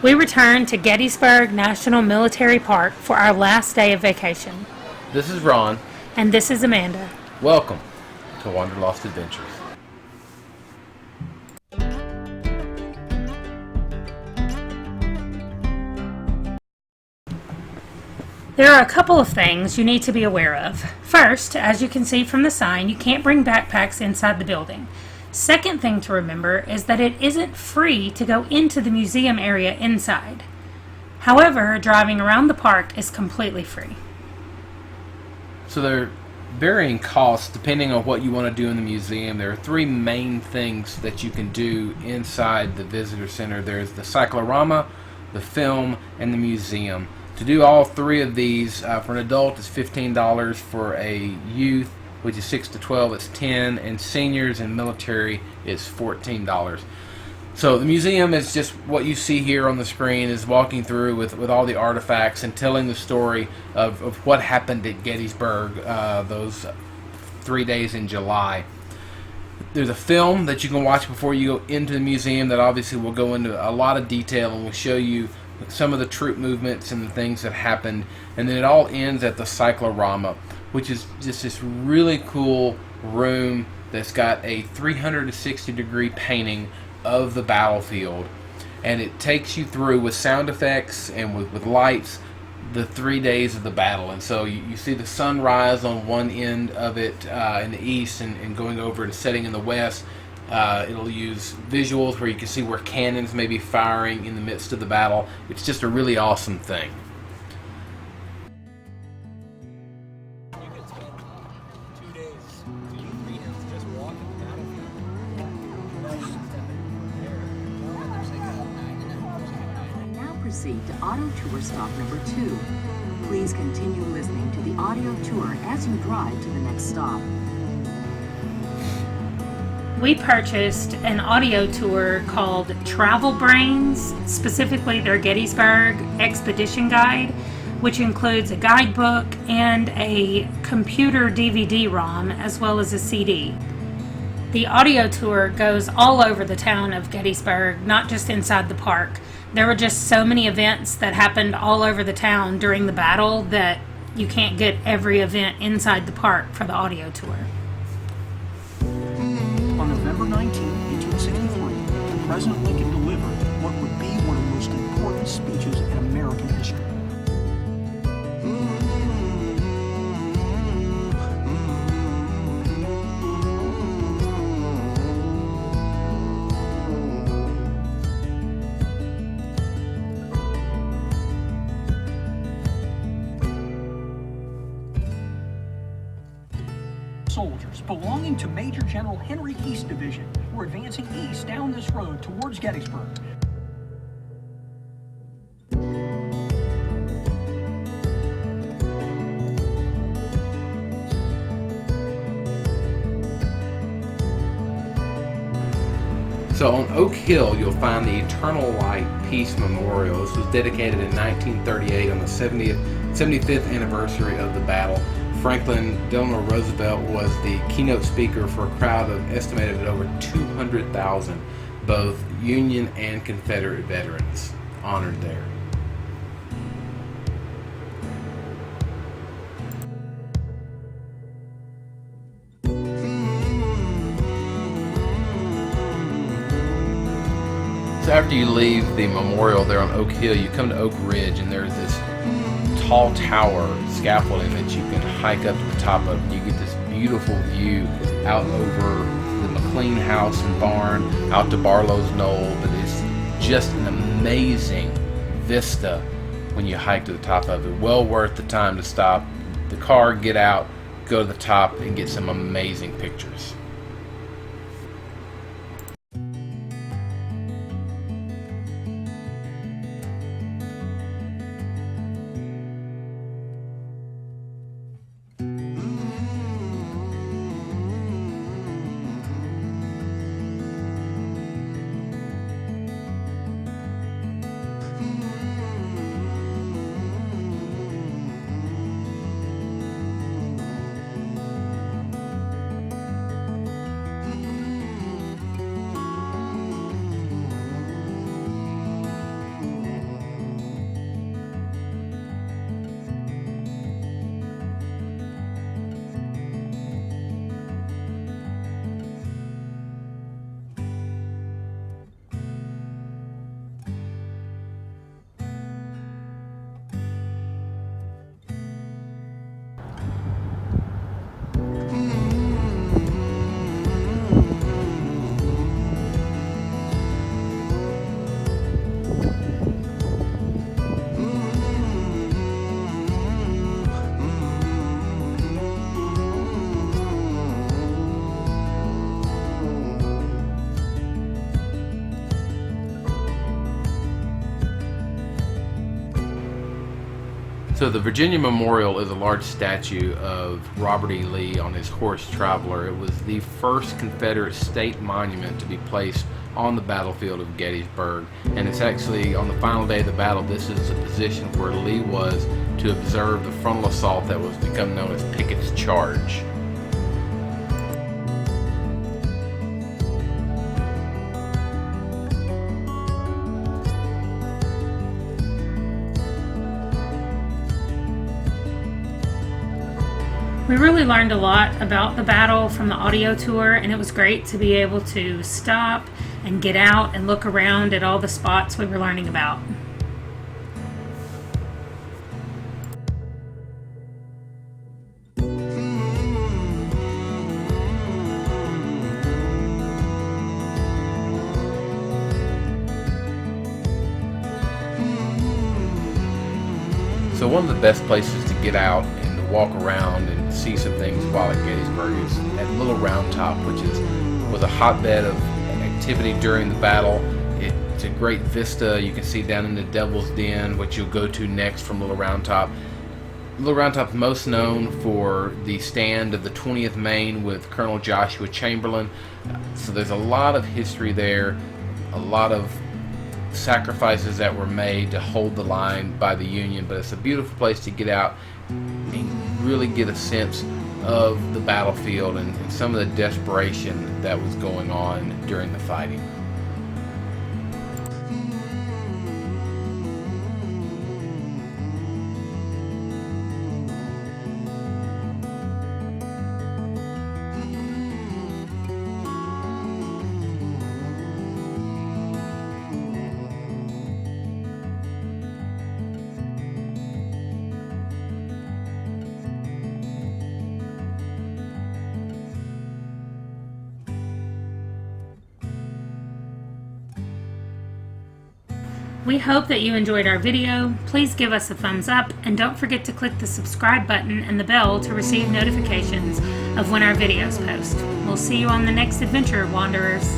We returned to Gettysburg National Military Park for our last day of vacation. This is Ron. And this is Amanda. Welcome to WanderLost Adventures. There are a couple of things you need to be aware of. First, as you can see from the sign, you can't bring backpacks inside the building. Second thing to remember is that it isn't free to go into the museum area inside. However, driving around the park is completely free. So there are varying costs depending on what you want to do in the museum. There are three main things that you can do inside the visitor center. There's the Cyclorama, the film, and the museum. To do all three of these, for an adult it's $15, for a youth, which is 6 to 12, it's $10, and seniors and military is $14. So the museum is just what you see here on the screen, is walking through with all the artifacts and telling the story of what happened at Gettysburg those 3 days in July. There's a film that you can watch before you go into the museum that obviously will go into a lot of detail and will show you some of the troop movements and the things that happened. And then it all ends at the Cyclorama, which is just this really cool room that's got a 360-degree painting of the battlefield, and it takes you through with sound effects and with lights the 3 days of the battle. And so you see the sunrise on one end of it in the east, and going over to setting in the west. It'll use visuals where you can see where cannons may be firing in the midst of the battle. It's just a really awesome thing. Proceed to auto tour stop number 2. Please continue listening to the audio tour as you drive to the next stop. We purchased an audio tour called Travel Brains, specifically their Gettysburg Expedition Guide, which includes a guidebook and a computer DVD-ROM as well as a CD. The audio tour goes all over the town of Gettysburg, not just inside the park. There were just so many events that happened all over the town during the battle that you can't get every event inside the park for the audio tour. On November 19, 1863, President Lincoln delivered what would be one of the most important speeches in American history. Soldiers belonging to Major General Henry East Division were advancing east down this road towards Gettysburg. So on Oak Hill, you'll find the Eternal Light Peace Memorial. This was dedicated in 1938 on the 75th anniversary of the battle. Franklin Delano Roosevelt was the keynote speaker for a crowd of estimated at over 200,000, both Union and Confederate veterans honored there. So after you leave the memorial there on Oak Hill, you come to Oak Ridge, and there's this tall tower scaffolding that you can hike up to the top of, and you get this beautiful view out over the McLean house and barn, out to Barlow's Knoll. But it's just an amazing vista when you hike to the top of it. Well worth the time to stop the car, get out, go to the top, and get some amazing pictures. So the Virginia Memorial is a large statue of Robert E. Lee on his horse Traveler. It was the first Confederate state monument to be placed on the battlefield of Gettysburg, and it's actually on the final day of the battle. This is the position where Lee was to observe the frontal assault that was become known as Pickett's Charge. We really learned a lot about the battle from the audio tour, and it was great to be able to stop and get out and look around at all the spots we were learning about. So one of the best places to get out and to walk around and see some things while at Gettysburg is at Little Round Top, which was a hotbed of activity during the battle. It's a great vista. You can see down into Devil's Den, which you'll go to next from Little Round Top. Little Round Top is most known for the stand of the 20th Maine with Colonel Joshua Chamberlain. So there's a lot of history there, a lot of sacrifices that were made to hold the line by the Union, but it's a beautiful place to get out and really get a sense of the battlefield and some of the desperation that was going on during the fighting. We hope that you enjoyed our video. Please give us a thumbs up, and don't forget to click the subscribe button and the bell to receive notifications of when our videos post. We'll see you on the next adventure, Wanderers.